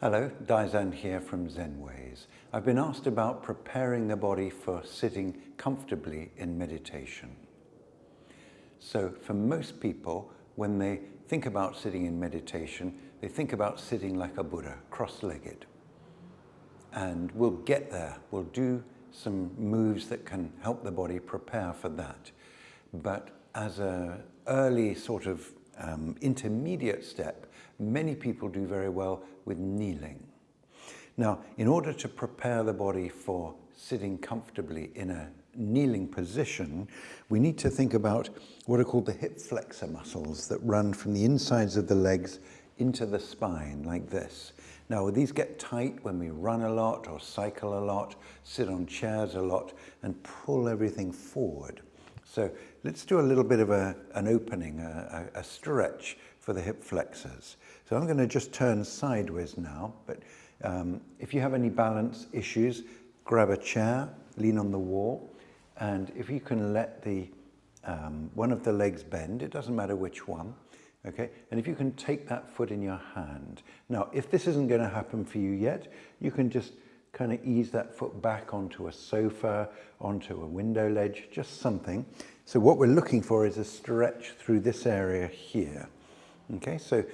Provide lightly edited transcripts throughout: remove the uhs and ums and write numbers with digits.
Hello, Daizan here from Zen Ways. I've been asked about preparing the body for sitting comfortably in meditation. So for most people, when they think about sitting in meditation, they think about sitting like a Buddha, cross-legged. And we'll get there. We'll do some moves that can help the body prepare for that. But as an early sort of intermediate step, many people do very well with kneeling. Now, in order to prepare the body for sitting comfortably in a kneeling position, we need to think about what are called the hip flexor muscles that run from the insides of the legs into the spine, like this. Now, these get tight when we run a lot or cycle a lot, sit on chairs a lot, and pull everything forward. So let's do a little bit of an opening, a stretch for the hip flexors. So I'm going to just turn sideways now, but if you have any balance issues, grab a chair, lean on the wall, and if you can let the one of the legs bend, it doesn't matter which one, okay? And if you can take that foot in your hand. Now, if this isn't going to happen for you yet, you can just kind of ease that foot back onto a sofa, onto a window ledge, just something. So what we're looking for is a stretch through this area here. Okay, so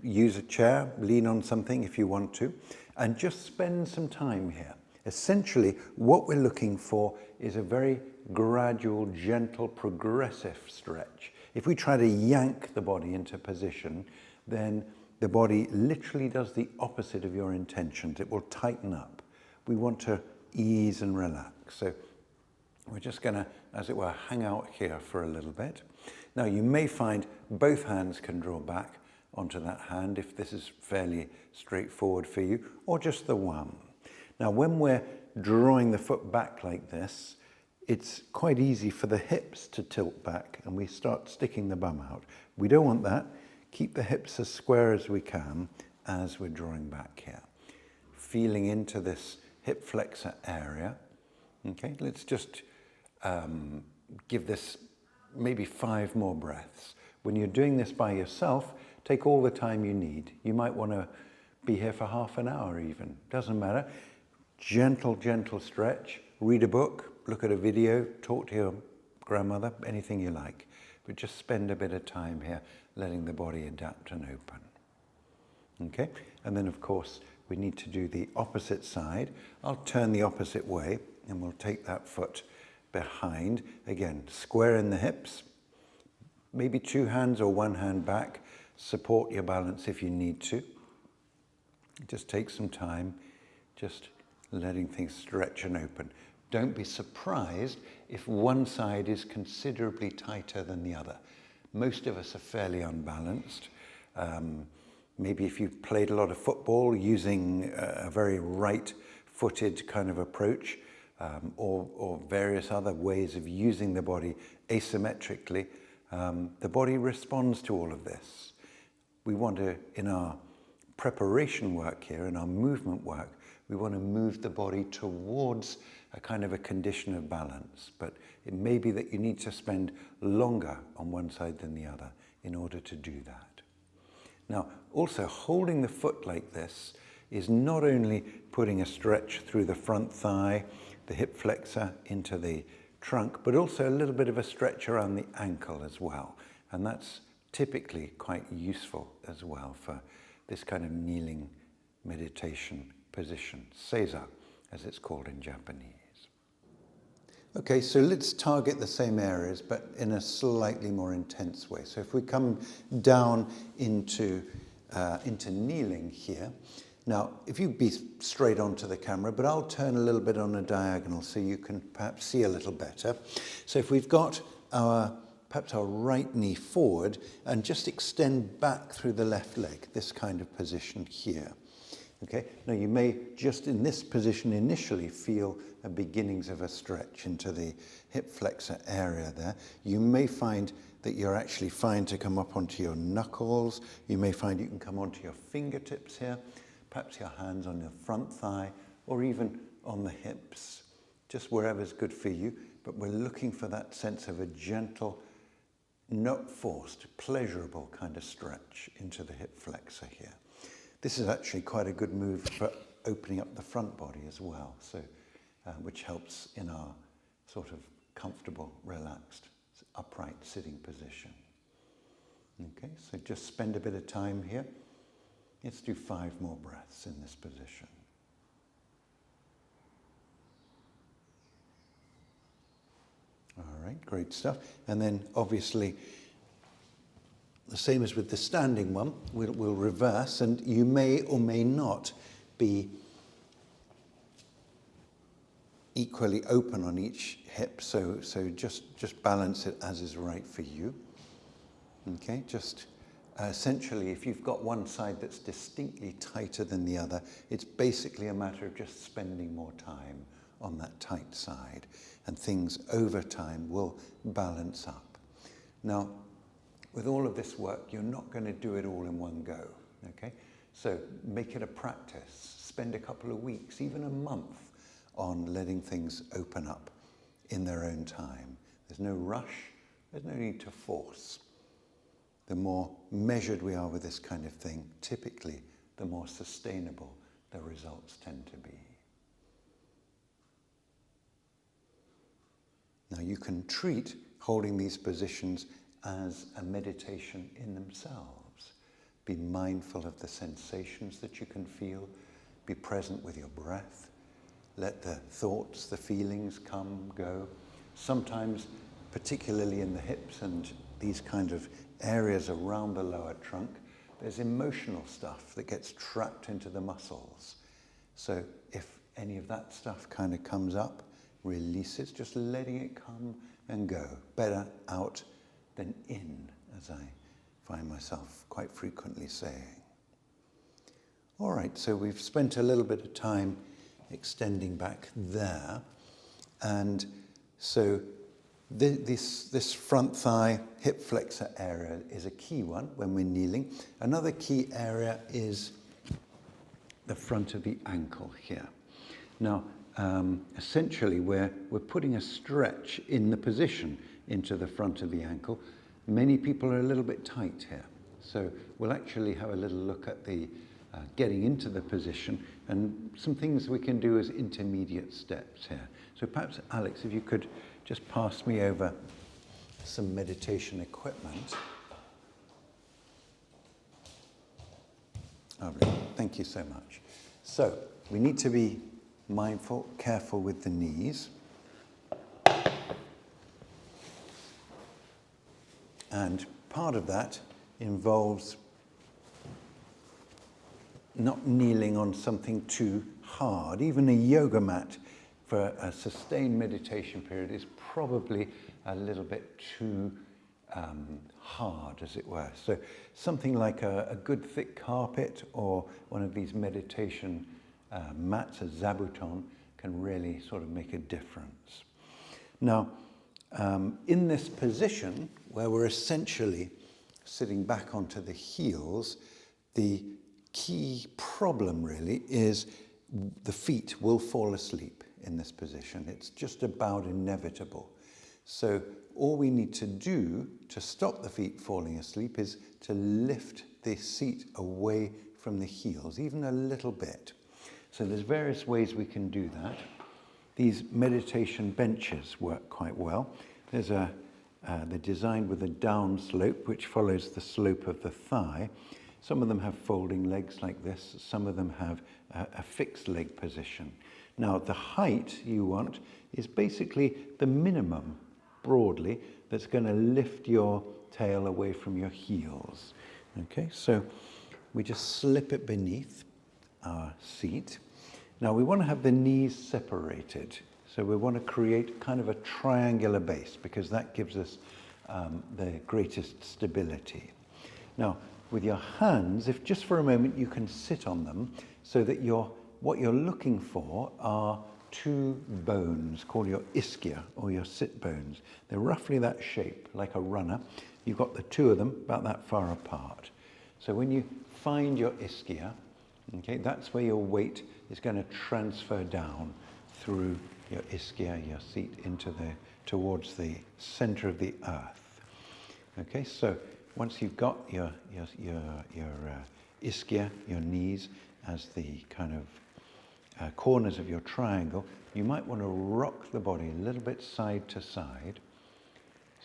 use a chair, lean on something if you want to, and just spend some time here. Essentially, what we're looking for is a very gradual, gentle, progressive stretch. If we try to yank the body into position, then the body literally does the opposite of your intentions. It will tighten up. We want to ease and relax. So we're just going to, as it were, hang out here for a little bit. Now, you may find both hands can draw back onto that hand if this is fairly straightforward for you, or just the one. Now, when we're drawing the foot back like this, it's quite easy for the hips to tilt back and we start sticking the bum out. We don't want that. Keep the hips as square as we can as we're drawing back here. Feeling into this hip flexor area. Okay, let's just give this maybe 5 more breaths. When you're doing this by yourself, take all the time you need. You might want to be here for half an hour even. Doesn't matter. Gentle, gentle stretch. Read a book, look at a video, talk to your grandmother, anything you like. But just spend a bit of time here letting the body adapt and open. Okay? And then, of course, we need to do the opposite side. I'll turn the opposite way and we'll take that foot behind. Again, square in the hips. Maybe 2 hands or 1 hand back. Support your balance if you need to. Just take some time, just letting things stretch and open. Don't be surprised if one side is considerably tighter than the other. Most of us are fairly unbalanced. Maybe if you've played a lot of football using a very right-footed kind of approach, or various other ways of using the body asymmetrically, the body responds to all of this. We want to, in our preparation work here, in our movement work, we want to move the body towards a kind of a condition of balance. But it may be that you need to spend longer on one side than the other in order to do that. Now, also holding the foot like this is not only putting a stretch through the front thigh, the hip flexor into the trunk, but also a little bit of a stretch around the ankle as well. And that's typically quite useful as well for this kind of kneeling meditation position, seiza, as it's called in Japanese. Okay, so let's target the same areas, but in a slightly more intense way. So if we come down into kneeling here, now if you be straight onto the camera, but I'll turn a little bit on a diagonal so you can perhaps see a little better. So if we've got perhaps our right knee forward and just extend back through the left leg, this kind of position here. Okay, now you may just in this position initially feel a beginnings of a stretch into the hip flexor area there. You may find that you're actually fine to come up onto your knuckles. You may find you can come onto your fingertips here, perhaps your hands on your front thigh, or even on the hips, just wherever's good for you. But we're looking for that sense of a gentle, not forced, pleasurable kind of stretch into the hip flexor here. This is actually quite a good move for opening up the front body as well, so which helps in our sort of comfortable, relaxed, upright sitting position. Okay, so just spend a bit of time here. Let's do 5 more breaths in this position. All right, great stuff. And then obviously, the same as with the standing one, we'll reverse, and you may or may not be equally open on each hip, so just balance it as is right for you. Okay, just essentially, if you've got one side that's distinctly tighter than the other, it's basically a matter of just spending more time on that tight side, and things over time will balance up. Now, with all of this work, you're not going to do it all in one go, okay? So make it a practice. Spend a couple of weeks, even a month, on letting things open up in their own time. There's no rush, there's no need to force. The more measured we are with this kind of thing, typically, the more sustainable the results tend to be. Now, you can treat holding these positions as a meditation in themselves. Be mindful of the sensations that you can feel. Be present with your breath. Let the thoughts, the feelings come, go. Sometimes, particularly in the hips and these kind of areas around the lower trunk, there's emotional stuff that gets trapped into the muscles. So if any of that stuff kind of comes up, release it, just letting it come and go. Better out than in, as I find myself quite frequently saying. All right, so we've spent a little bit of time extending back there. And so this front thigh, hip flexor area is a key one when we're kneeling. Another key area is the front of the ankle here. Now, essentially, we're putting a stretch in the position into the front of the ankle. Many people are a little bit tight here. So we'll actually have a little look at the getting into the position and some things we can do as intermediate steps here. So perhaps, Alex, if you could just pass me over some meditation equipment. Lovely. Thank you so much. So we need to be mindful, careful with the knees. And part of that involves not kneeling on something too hard. Even a yoga mat for a sustained meditation period is probably a little bit too hard, as it were. So something like a good thick carpet or one of these meditation mats, a zabuton, can really sort of make a difference. Now, in this position, where we're essentially sitting back onto the heels, the key problem really is the feet will fall asleep in this position. It's just about inevitable. So all we need to do to stop the feet falling asleep is to lift the seat away from the heels, even a little bit. So there's various ways we can do that. These meditation benches work quite well. There's they're designed with a down slope, which follows the slope of the thigh. Some of them have folding legs like this. Some of them have a fixed leg position. Now, the height you want is basically the minimum, broadly, that's going to lift your tail away from your heels. Okay, so we just slip it beneath our seat. Now, we want to have the knees separated. So we want to create kind of a triangular base because that gives us the greatest stability. Now, with your hands, if just for a moment you can sit on them so that what you're looking for are two bones called your ischia or your sit bones. They're roughly that shape, like a runner. You've got the two of them about that far apart. So when you find your ischia, okay, that's where your weight is going to transfer down through your ischia, your seat, towards the center of the earth. Okay, so once you've got your ischia, your knees, as the kind of corners of your triangle, you might want to rock the body a little bit side to side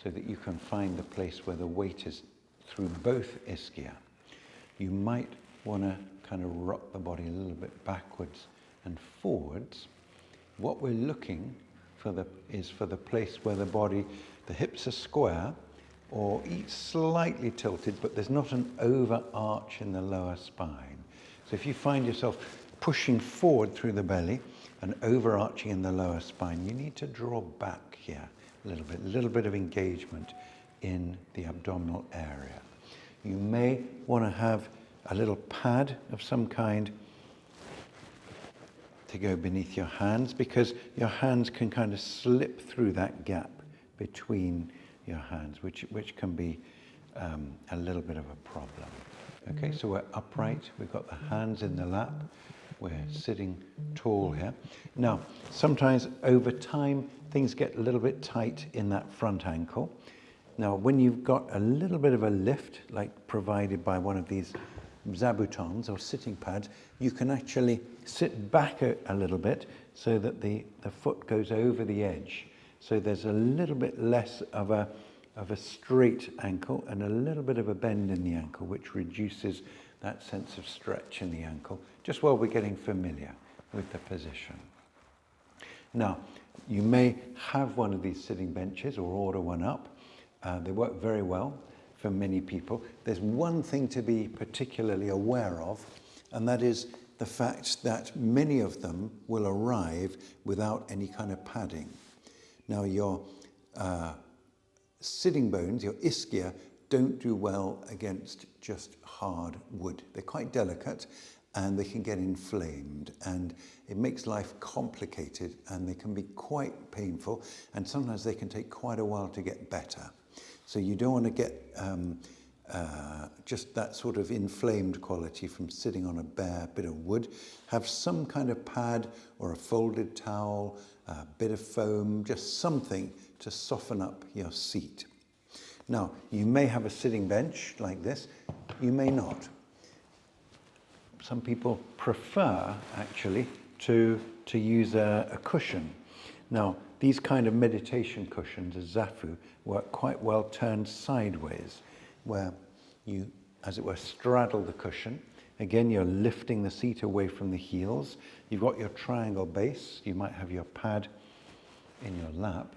so that you can find the place where the weight is through both ischia. You might want to kind of rock the body a little bit backwards and forwards. What we're looking for is for the place where the body, the hips are square or each slightly tilted, but there's not an overarch in the lower spine. So if you find yourself pushing forward through the belly and overarching in the lower spine, you need to draw back here a little bit of engagement in the abdominal area. You may want to have a little pad of some kind to go beneath your hands, because your hands can kind of slip through that gap between your hands, which can be a little bit of a problem. Okay, so we're upright, we've got the hands in the lap, we're sitting tall here. Now, sometimes over time, things get a little bit tight in that front ankle. Now, when you've got a little bit of a lift, like provided by one of these zabutons or sitting pads, you can actually sit back a little bit so that the foot goes over the edge. So there's a little bit less of a straight ankle and a little bit of a bend in the ankle, which reduces that sense of stretch in the ankle, just while we're getting familiar with the position. Now, you may have one of these sitting benches or order one up. They work very well for many people. There's one thing to be particularly aware of, and that is the fact that many of them will arrive without any kind of padding. Now, your sitting bones, your ischia, don't do well against just hard wood. They're quite delicate and they can get inflamed, and it makes life complicated, and they can be quite painful, and sometimes they can take quite a while to get better. So you don't want to get just that sort of inflamed quality from sitting on a bare bit of wood. Have some kind of pad or a folded towel, a bit of foam, just something to soften up your seat. Now, you may have a sitting bench like this, you may not. Some people prefer, actually, to use a cushion. Now, these kind of meditation cushions, a zafu, work quite well turned sideways, where you, as it were, straddle the cushion. Again, you're lifting the seat away from the heels. You've got your triangle base. You might have your pad in your lap.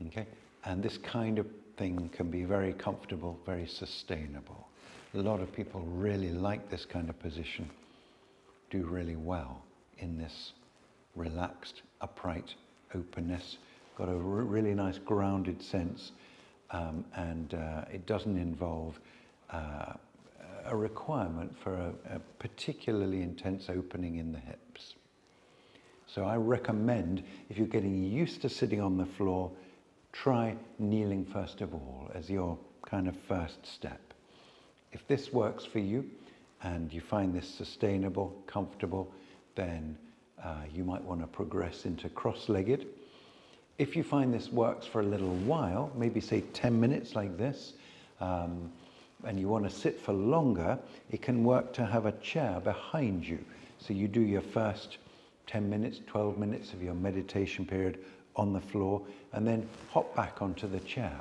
Okay? And this kind of thing can be very comfortable, very sustainable. A lot of people really like this kind of position, do really well in this relaxed, upright openness. Got a really nice grounded sense, and it doesn't involve a requirement for a particularly intense opening in the hips. So I recommend, if you're getting used to sitting on the floor, try kneeling first of all as your kind of first step. If this works for you and you find this sustainable, comfortable, then you might want to progress into cross-legged. If you find this works for a little while, maybe say 10 minutes like this, and you want to sit for longer, it can work to have a chair behind you. So you do your first 10 minutes, 12 minutes of your meditation period on the floor, and then hop back onto the chair.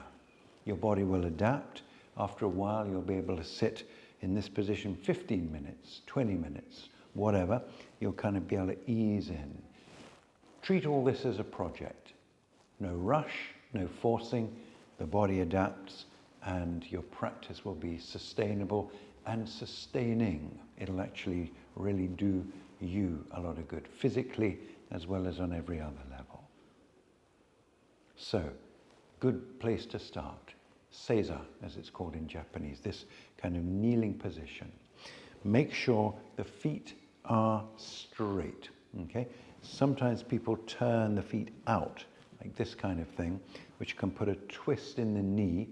Your body will adapt. After a while, you'll be able to sit in this position 15 minutes, 20 minutes, whatever. You'll kind of be able to ease in. Treat all this as a project. No rush, no forcing. The body adapts, and your practice will be sustainable and sustaining. It'll actually really do you a lot of good, physically as well as on every other level. So, good place to start. Seiza, as it's called in Japanese, this kind of kneeling position. Make sure the feet are straight, okay? Sometimes people turn the feet out, like this kind of thing, which can put a twist in the knee,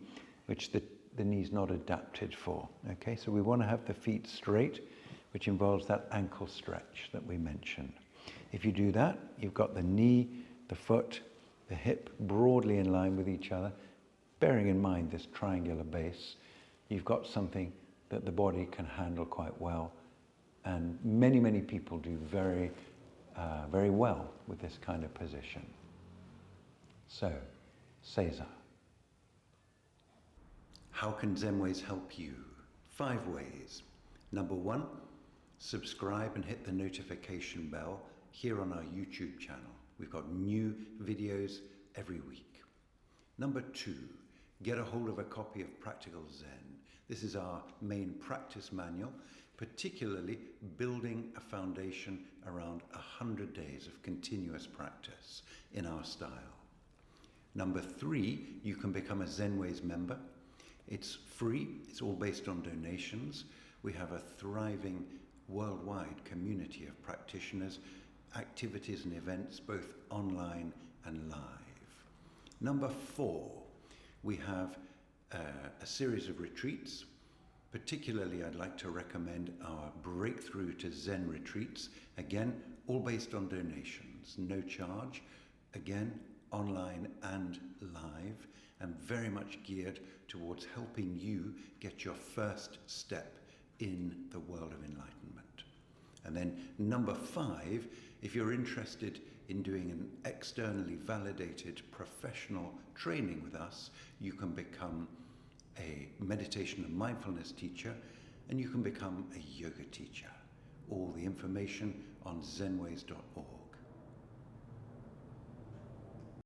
which the knee's not adapted for, okay? So we want to have the feet straight, which involves that ankle stretch that we mentioned. If you do that, you've got the knee, the foot, the hip broadly in line with each other, bearing in mind this triangular base. You've got something that the body can handle quite well. And many, many people do very well with this kind of position. So, seiza. How can Zen Ways help you? 5 ways. Number 1, subscribe and hit the notification bell here on our YouTube channel. We've got new videos every week. Number 2, get a hold of a copy of Practical Zen. This is our main practice manual, particularly building a foundation around 100 days of continuous practice in our style. Number 3, you can become a Zen Ways member. It's free, it's all based on donations. We have a thriving worldwide community of practitioners, activities and events, both online and live. Number 4, we have a series of retreats. Particularly, I'd like to recommend our Breakthrough to Zen retreats. Again, all based on donations, no charge. Again, online and live, and very much geared towards helping you get your first step in the world of enlightenment. And then number 5, if you're interested in doing an externally validated professional training with us, you can become a meditation and mindfulness teacher, and you can become a yoga teacher. All the information on zenways.org.